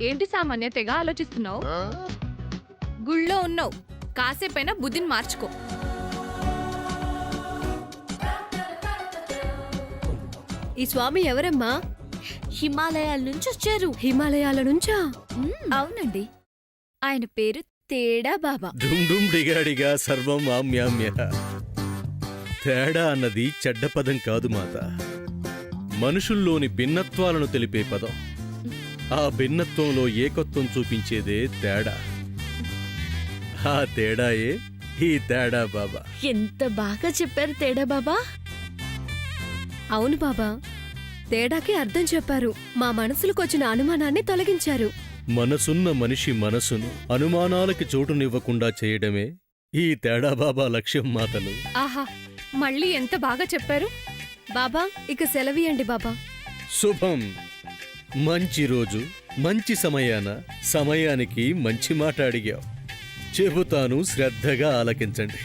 ఏంటి సామాన్య తెగ ఆలోచిస్తున్నావు? గుళ్ళో ఉన్నావు, కాసేపైనా బుద్ధిని మార్చుకో. ఈ స్వామి ఎవరమ్మా? హిమాలయాల నుంచి వచ్చారు. హిమాలయాల నుంచా? అవునండి, ఆయన పేరు తేడా బాబా. డుమ్ డుమ్ డిగాడిగా సర్వం ఆమ్యామ్య. తేడా అన్నది చెడ్డ పదం కాదు మాత, మనుషుల్లోని భిన్నత్వాలను తెలిపే పదం. ఆ భిన్నత్వంలో ఏకత్వం చూపించేదే తేడా. ఆ తేడాయే ఈ తేడా బాబా. ఎంత బాగా చెప్పారు తేడా బాబా. అవును బాబా, తేడాకి అర్థం చెప్పారు. మా మనసులకొచ్చిన అనుమానాన్ని తొలగించారు. మనసున్న మనిషి మనసును అనుమానాలకి చోటునివ్వకుండా చేయడమే ఈ తేడా బాబా లక్ష్యం మాతలు. ఆహా, మళ్ళీ ఎంత బాగా చెప్పారు. బాబా ఇక సెలవియండి బాబా. శుభం. మంచి రోజు, మంచి సమయానికి మంచి మాట అడిగావు. చెబుతాను, శ్రద్ధగా ఆలకించండి.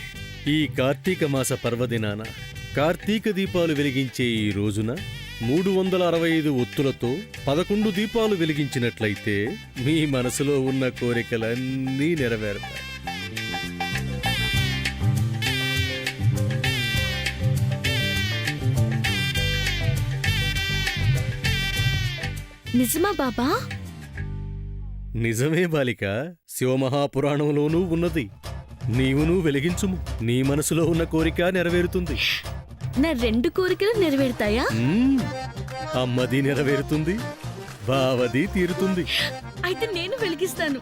ఈ కార్తీక మాస పర్వదినాన కార్తీక దీపాలు వెలిగించే ఈ రోజున 365 ఒత్తులతో 11 దీపాలు వెలిగించినట్లయితే మీ మనసులో ఉన్న కోరికలన్నీ నెరవేరుతాయి. నిజమా బాబా? నిజమే బాలిక, శివమహాపురాణంలోనూ ఉన్నది. నీవునూ వెలిగించుము, నీ మనసులో ఉన్న కోరిక నెరవేరుతుంది. నా 2 కోరికలు నెరవేరుతాయా? అమ్మది నెరవేరుతుంది, బావది తీరుతుంది. అయితే నేను వెలిగిస్తాను.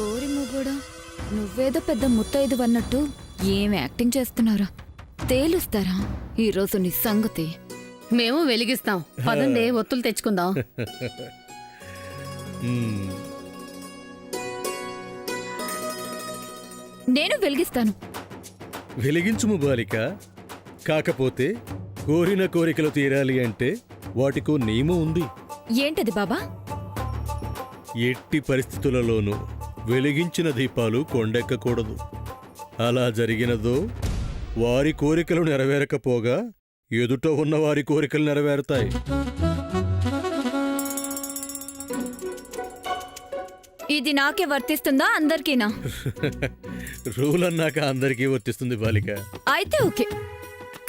ఓరి మొగోడా, నువ్వేదో పెద్ద ముత్తైదు అన్నట్టు ఏం యాక్టింగ్ చేస్తున్నారా? తేలుస్తారా ఈరోజు నీ సంగతి? మేము వెలిగిస్తాం. పదండి, ఒత్తులు తెచ్చుకుందాం. నేను వెలిగిస్తాను. వెలిగించుము బాలిక. కాకపోతే కోరిన కోరికలు తీరాలి అంటే వాటికో నియమం ఉంది. ఏంటది బాబా? ఎట్టి పరిస్థితులలోనూ వెలిగించిన దీపాలు కొండెక్కకూడదు. అలా జరిగినదో వారి కోరికలు నెరవేరకపోగా ఎదుట ఉన్న వారి కోరికలు నెరవేరుతాయి. ఇది నాకే వర్తిస్తుందా, అందరికీనా? రూల్ అన్నాక అందరికీ వర్తిస్తుంది బాలిక. అయితే ఓకే.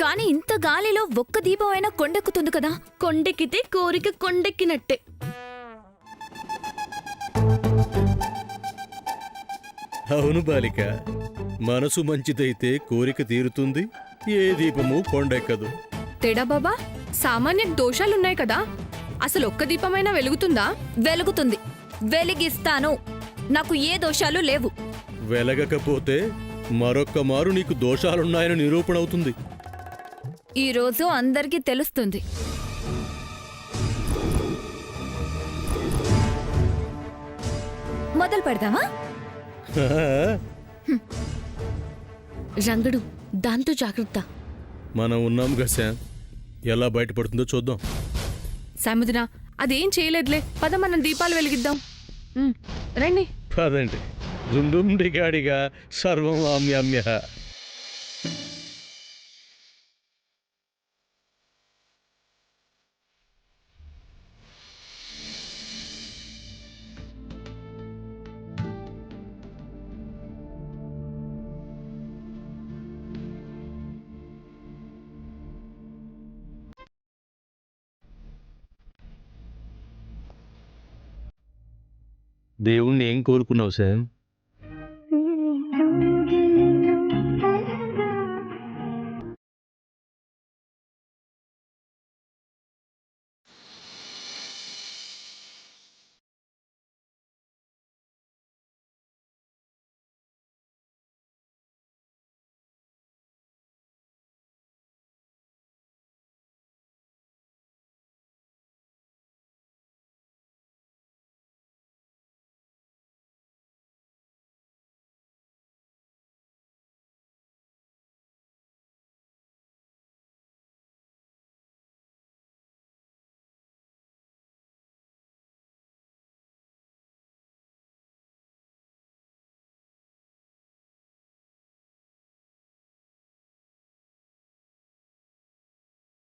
కానీ ఇంత గాలిలో ఒక్క దీపం అయినా కొండెక్కుతుంది కదా? కొండెక్కితే కోరిక కొండెక్కినట్టే. అవును బాలిక, మనసు మంచిదైతే కోరిక తీరుతుంది, ఏ దీపము కొండెక్కదు. తేడా బాబా, సామాన్యకు దోషాలున్నాయి కదా, అసలు ఒక్క దీపమైనా వెలుగుతుందా? వెలుగుతుంది, వెలిగిస్తాను. నాకు ఏ దోషాలు లేవు. వెలగకపోతే మరొక్క మారు నీకు దోషాలున్నాయని నిరూపణ అవుతుంది. ఈరోజు అందరికీ తెలుస్తుంది. మొదలు పెడదామా? రంగడు, దాంతో జాగ్రత్త. మనం ఉన్నాం గసా, ఎలా బయటపడుతుందో చూద్దాం. సముద్ర, అదేం చేయలేదులే, పద మనం దీపాలు వెలిగిద్దాం. రండి. పదండి. దుండుం డిగాడిగా సర్వం ఆమ్యామ్య. దేవుణ్ణి ఏం కోరుకున్నావు సార్?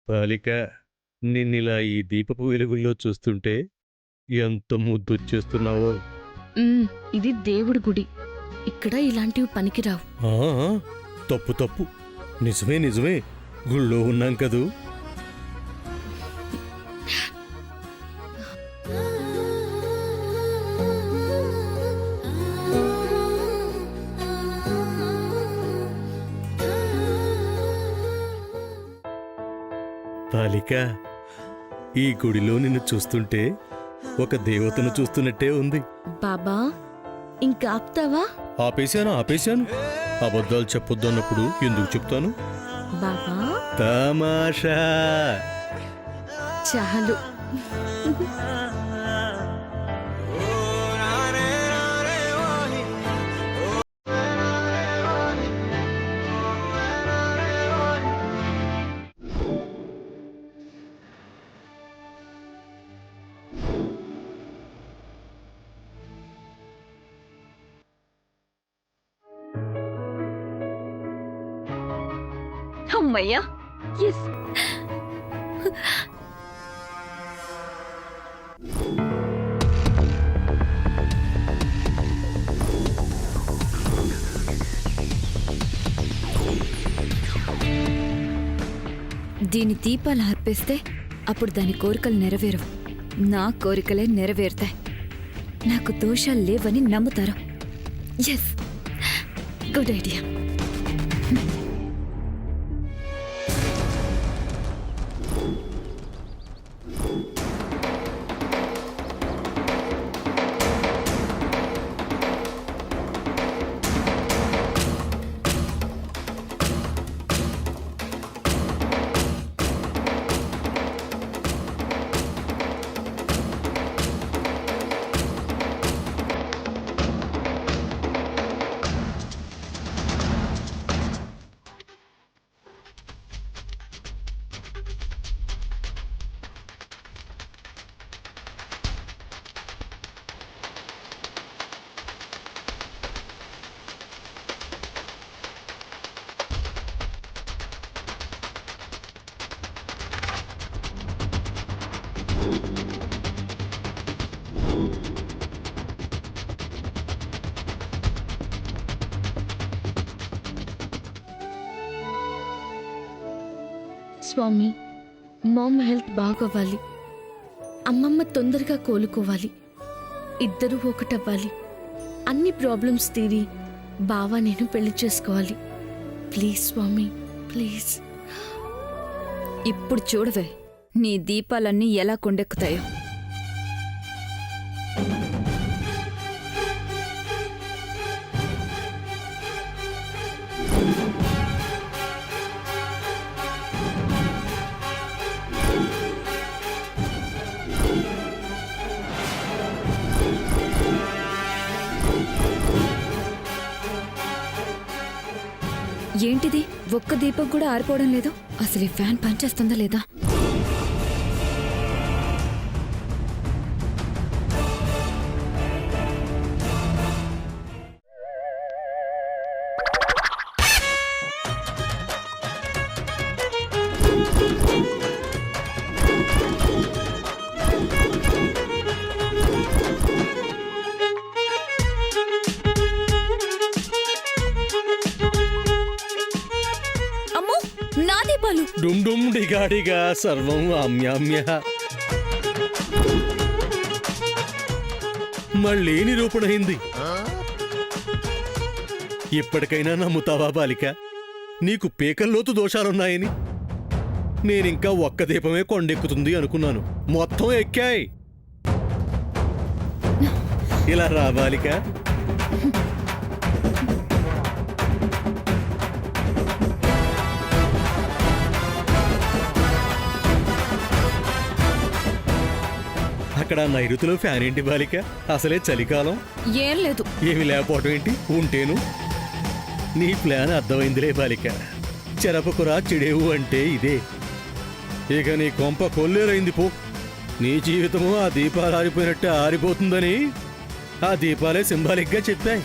బాలిక, నిన్నిలా ఈ దీపపు వెలుగుల్లో చూస్తుంటే ఎంత ముద్దొచ్చేస్తున్నావో. ఇది దేవుడి గుడి. ఇక్కడ ఇలాంటివి పనికిరావు. ఆ, తప్పు తప్పు. నిజమే నిజమే, గుళ్ళో ఉన్నాం కదూ. బాలిక, ఈ గుడిలో నిన్ను చూస్తుంటే ఒక దేవతను చూస్తున్నట్టే ఉంది. బాబా ఇంకా ఆపుతావా? ఆపేశాను. అబద్ధాలు చెప్పొద్దు అన్నప్పుడు ఎందుకు చెప్తాను? బాబా తమాషా. చాలు. అమ్మయ్యా, ఎస్. దీని దీపాలు ఆర్పేస్తే అప్పుడు దాని కోరికలు నెరవేరవు. నా కోరికలే నెరవేరుతాయి. నాకు దోషాలు లేవని నమ్ముతారు. Yes, good idea. స్వామి, మామ్ హెల్త్ బాగవ్వాలి. అమ్మమ్మ తొందరగా కోలుకోవాలి. ఇద్దరూ ఒకటవ్వాలి. అన్ని ప్రాబ్లమ్స్ తీరి బావా నేను పెళ్లి చేసుకోవాలి. ప్లీజ్ స్వామి, ప్లీజ్. ఇప్పుడు చూడవే నీ దీపాలన్నీ ఎలా కొండెక్కుతాయో. ఏంటిది, ఒక్క దీపం కూడా ఆరిపోవడం లేదు. అసలు ఈ ఫ్యాన్ పనిచేస్తుందా లేదా? అమ్మో, నా దీపాలు! డుమ్ డుమ్ డిగాడిగా సర్వం వామ్యామ్య. మళ్ళీ నిరూపణయింది. ఇప్పటికైనా నమ్ముతావా బాలిక, నీకు పేకల్లోతు దోషాలున్నాయని? నేనింకా ఒక్క దీపమే కొండెక్కుతుంది అనుకున్నాను. మొత్తం ఎక్కాయి. ఇలా రా బాలిక. అక్కడ నైరుతిలో ఫ్యాన్ ఏంటి బాలిక? అసలే చలికాలం. ఏం లేదు. ఏమి లేకపోవటం ఏంటి? ఉంటేను. నీ ప్లాన్ అర్థమైందిలే బాలిక. చెరపకురా చెడేవు అంటే ఇదే. ఇక నీ కొంప కొల్లేరైంది పో. నీ జీవితము ఆ దీపాలు ఆరిపోయినట్టే ఆరిపోతుందని ఆ దీపాలే సింబాలిక్గా చెప్పాయి.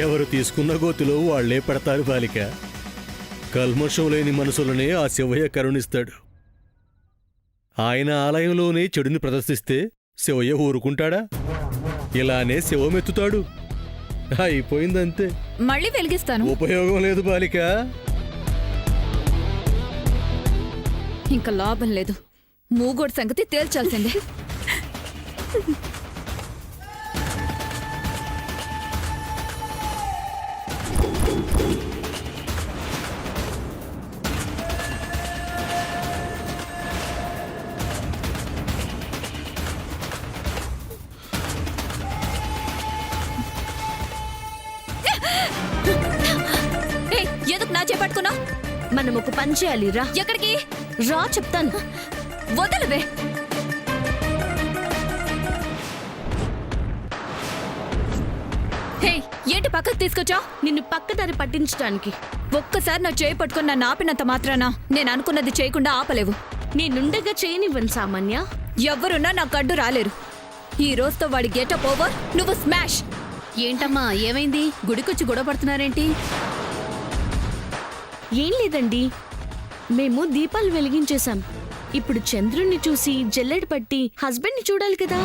ఎవరు తీసుకున్న గోతిలో వాళ్లే పడతారు బాలిక. కల్మషం లేని మనసులనే ఆ శివయ్య కరుణిస్తాడు. ఆయన ఆలయంలోనే చెడుని ప్రదర్శిస్తే శివయ్య ఊరుకుంటాడా? ఇలానే శివమెత్తుతాడు. అయిపోయిందంతే. మళ్ళీ వెలిగిస్తాను. ఉపయోగం లేదు బాలిక. ఇంకా లాభం లేదు. మూగోడు సంగతి తేల్చాల్సిందే. ఏయ్, ఎందుకు నా చేపట్టుకున్నా? మనం ఒక పని చేయాలి రా. ఎక్కడికి? రా చెప్తాను. వదలవే. హే, ఏంటి పక్కకు తీసుకొచ్చావు? నిన్ను పక్కదారి పట్టించడానికి. ఒక్కసారి నా చేయి పట్టుకుని నన్ను ఆపినంత మాత్రాన నేను అనుకున్నది చేయకుండా ఆపలేవు. నేనుండగా చేయనివ్వను సామాన్య. ఎవరున్నా నాకు అడ్డు రాలేరు. ఈ రోజుతో వాడి గెటప్ ఓవర్. నువ్వు స్మాష్. ఏంటమ్మా ఏమైంది? గుడికొచ్చి గొడవ పడుతున్నారేంటి? ఏం లేదండి, మేము దీపాలు వెలిగించేశాం. ఇప్పుడు చంద్రుణ్ణి చూసి జల్లెడ పట్టి హస్బెండ్ని చూడాలి కదా.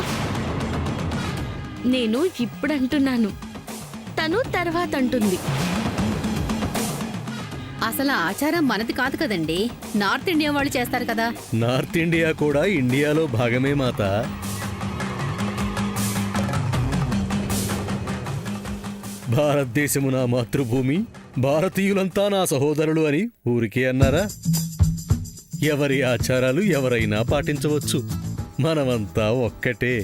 నేను ఇప్పుడు అంటున్నాను, తను తర్వాత అంటుంది. అసలు ఆచారం మనది కాదు కదండి, నార్త్ ఇండియా వాళ్ళు చేస్తారు కదా. నార్త్ ఇండియా కూడా ఇండియాలో భాగమే మాత. భారతదేశము నా మాతృభూమి, భారతీయులంతా నా సహోదరులు అని ఊరికే అన్నారా? ఎవరి ఆచారాలు ఎవరైనా పాటించవచ్చు. మనమంతా ఒక్కటే.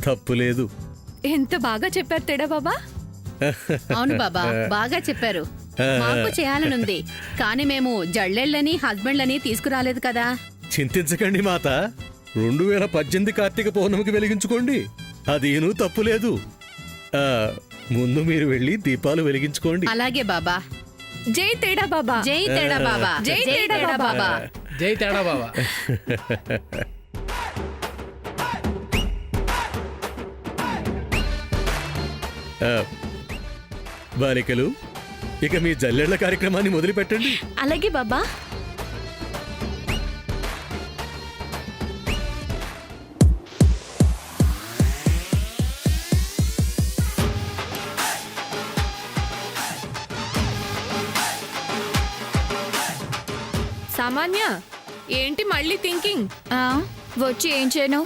తప్పులేదు. ఎంత బాగా చెప్పారు తేడా బాబా. అవును బాబా, బాగా చెప్పారు. మాకు చేయాలనుంది, కానీ మేము జళ్ళెళ్ళని హస్బెండ్లని తీసుకురాలేదు కదా. చింతించకండి మాత. 2018 కార్తీక పౌర్ణమికి వెలిగించుకోండి. అదేనూ తప్పులేదు. ముందు మీరు వెళ్ళి దీపాలు వెలిగించుకోండి. అలాగే బాబా. జై తేడా బాబా. జై తేడా బాబా. జై తేడా బాబా. జై తేడా బాబా. బాలికలు, ఇక మీ జల్లెళ్ల కార్యక్రమాన్ని మొదలుపెట్టండి. అలాగే బాబా. సామాన్య, ఏంటి మళ్ళీ థింకింగ్? వచ్చి ఏం చేయను?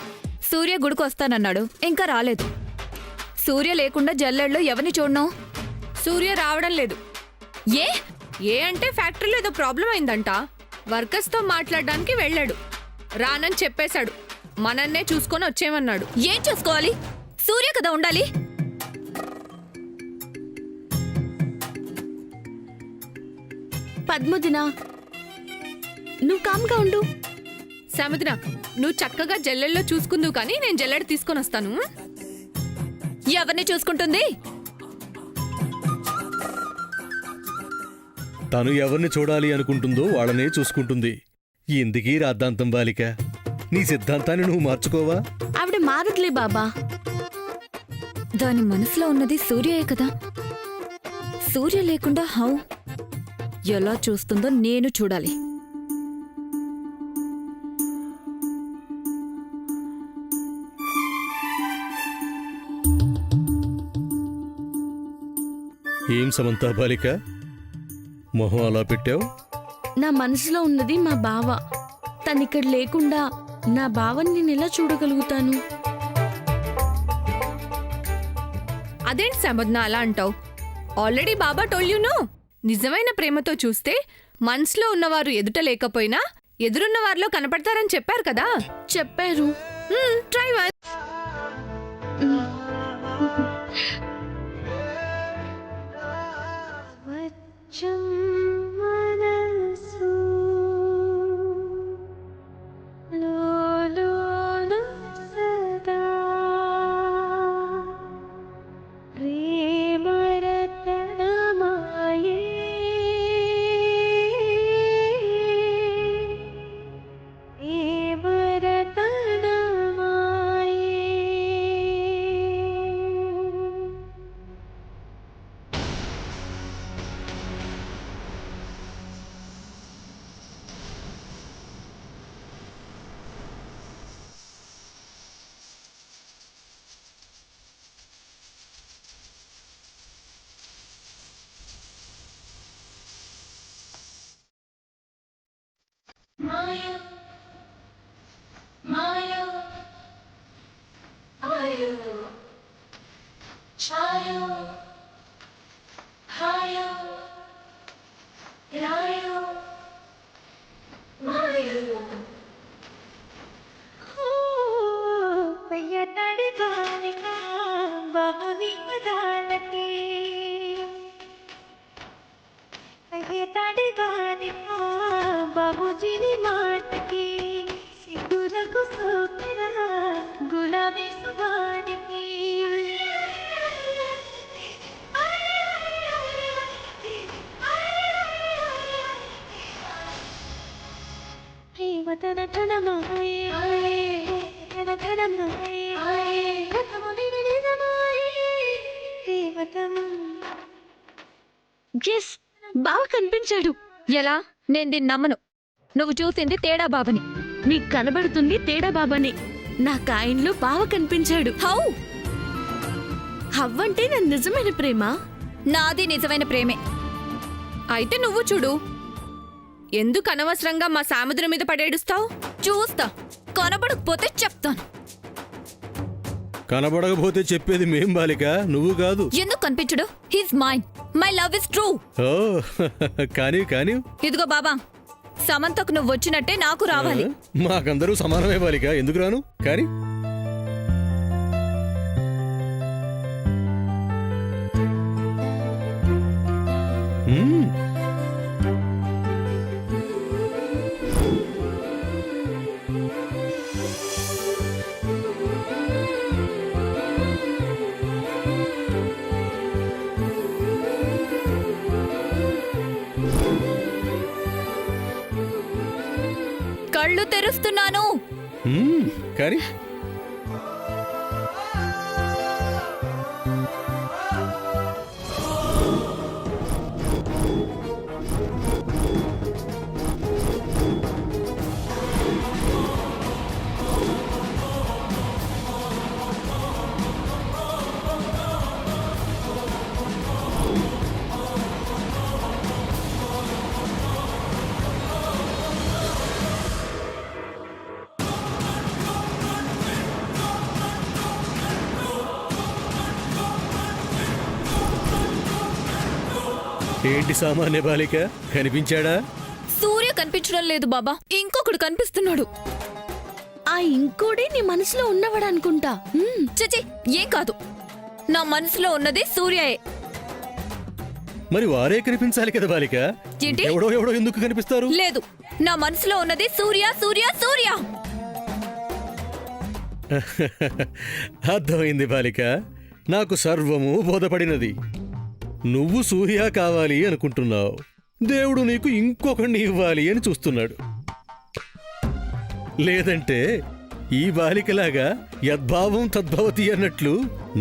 సూర్య గుడికి వస్తానన్నాడు, ఇంకా రాలేదు. సూర్య లేకుండా జల్లెళ్ళు ఎవరిని చూడను? సూర్య రావడం లేదు. ఏ ఏ అంటే ఫ్యాక్టరీలో ఏదో ప్రాబ్లం అయిందంట. వర్కర్స్ తో మాట్లాడడానికి వెళ్ళాడు. రానని చెప్పేశాడు. మనన్నే చూసుకొని వచ్చేయమన్నాడు. ఏం చూసుకోవాలి? సూర్య కదా ఉండాలి. పద్మదిన, నువ్వు కామ్గా ఉండు. సముద్ర, నువ్వు చక్కగా జల్లెల్లో చూసుకుందువు కానీ నేను జల్లెడ తీసుకొని వస్తాను. ఎవరిని చూసుకుంటుంది? తను ఎవరిని చూడాలి అనుకుంటుందో వాళ్ళనే చూసుకుంటుంది. ఎందుకీ రాద్ధాంతం బాలిక? నీ సిద్ధాంతాన్ని నువ్వు మార్చుకోవా? ఆవిడ మారదులే బాబా. దాని మనసులో ఉన్నది సూర్యయే కదా. సూర్య లేకుండా హౌ? ఎలా చూస్తుందో నేను చూడాలి. ఏం సమంతా బాలిక, మొహం అలా పెట్టావు? నా మనసులో ఉన్నది మా బావ. తనిక్కడ లేకుండా నా బావని నేను ఎలా చూడగలుగుతాను? అదేంటి సమజ్ఞ అలా అంటావు? ఆల్రెడీ బాబా టోల్ యు నో. నిజమైన ప్రేమతో చూస్తే మనసులో ఉన్నవారు ఎదుట లేకపోయినా ఎదురున్న వారిలో కనపడతారని చెప్పారు కదా. చెప్పారు. Try one. బాబుజీని మాటకి సిగ్గులకు సోకిన గులాబీ సువానికి ప్రేమతన ఎస్ బావ కనిపించాడు. ఎలా? నేను దీన్ని నమ్మను. నువ్వు చూసింది తేడా బాబని. నీకు కనబడుతుంది తేడా బాబాని. నాకు ఆయనలో బావ కనిపించాడు. హౌ? హవ్వంటే నా నిజమైన ప్రేమ. నాది నిజమైన ప్రేమే. అయితే నువ్వు చూడు. ఎందుకు అనవసరంగా మా సాముద్రం మీద పడేడుస్తావు? చూస్తా. కనబడకపోతే చెప్తాను. కనబడకపోతే చెప్పేది మేం బాలిక, నువ్వు కాదు. ఎందుకు కనిపించడు? He's mine. My love is true. ఓ కానీ కానీ ఇదిగో బాబా, సమంతకు నువ్వు వచ్చినట్టే నాకు రావాలి. మాకందరూ సమానమే బాలిక, ఎందుకు రాను? కానీ కళ్ళు తెరుస్తున్నాను. కానీ ఏంటి సామాన్య బాలిక, కనిపించాడా? సూర్య కనిపించడం లేదు బాబా, ఇంకొకడు కనిపిస్తున్నాడు. ఆ ఇంకోడే నీ మనసులో ఉన్నవాడు అనుకుంటా. చచి, ఏం కాదు. నా మనసులో ఉన్నది సూర్యయే. మరి వారే కనిపించాలి కదా బాలిక. ఏంటి? ఎవడో ఎవడో ఎందుకు కనిపిస్తారు? లేదు, నా మనసులో ఉన్నది సూర్య సూర్య సూర్య. అర్థమైంది బాలిక, నాకు సర్వము బోధపడినది. నువ్వు సూర్య కావాలి అనుకుంటున్నావు, దేవుడు నీకు ఇంకొకడిని ఇవ్వాలి అని చూస్తున్నాడు. లేదంటే ఈ బాలికలాగా యద్భావం తద్భవతి అన్నట్లు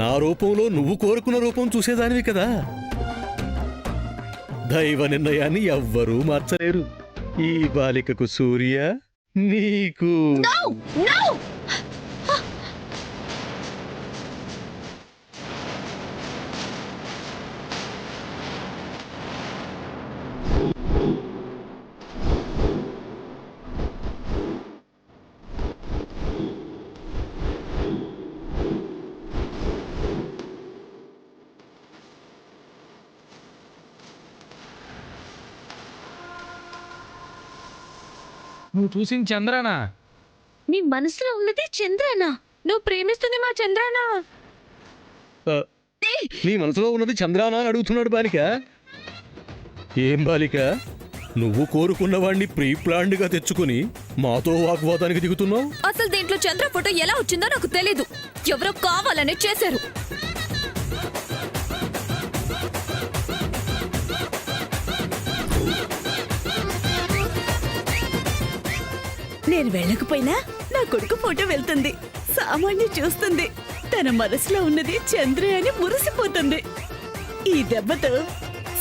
నా రూపంలో నువ్వు కోరుకున్న రూపం చూసేదానివి కదా. దైవ నిర్ణయాన్ని ఎవ్వరూ మార్చలేరు. ఈ బాలికకు సూర్య, నీకు నువ్వు చూసింది చంద్రనా? నీ మనసులో ఉన్నది చంద్రనా? నువ్వు ప్రేమిస్తుంది మా చంద్రానా? నీ మనసులో ఉన్నది చంద్రానా అని అడుగుతున్నాడు బాలిక. ఏం బాలిక, నువ్వు కోరుకున్న వాడిని ప్రీ ప్లాన్డ్ గా తెచ్చుకుని మాతో వాగ్వాదానికి దిగుతున్నావు? అసలు దీంట్లో చంద్ర ఫోటో ఎలా వచ్చిందో నాకు తెలీదు. ఎవరో కావాలనే చేశారు. నేను వెళ్ళకపోయినా నా కొడుకు ఫోటో వెళ్తుంది. సామాన్య చూస్తుంది. తన మనసులో ఉన్నది చంద్రే అని మురిసిపోతుంది. ఈ దెబ్బతో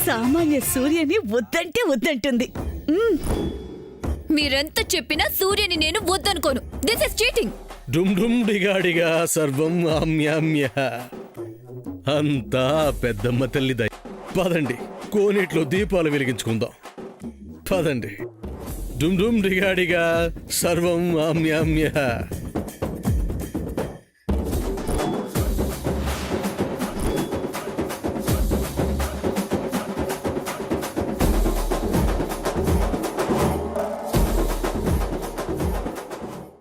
సామాన్య సూర్యని వద్దంటే వద్దంటుంది. మీరెంత చెప్పినా సూర్యని నేను వద్దనుకోను. This is cheating. డుమ్ డుమ్ డిగాడిగా సర్వం ఆమ్యామ్య. అంతా పెద్దమ్మ తల్లి దయ. పదండి, కోనేట్లో దీపాలు వెలిగించుకుందాం. పదండి. డుమ్ డుమ్ డిగాడిగా సర్వం మామ్యామ్య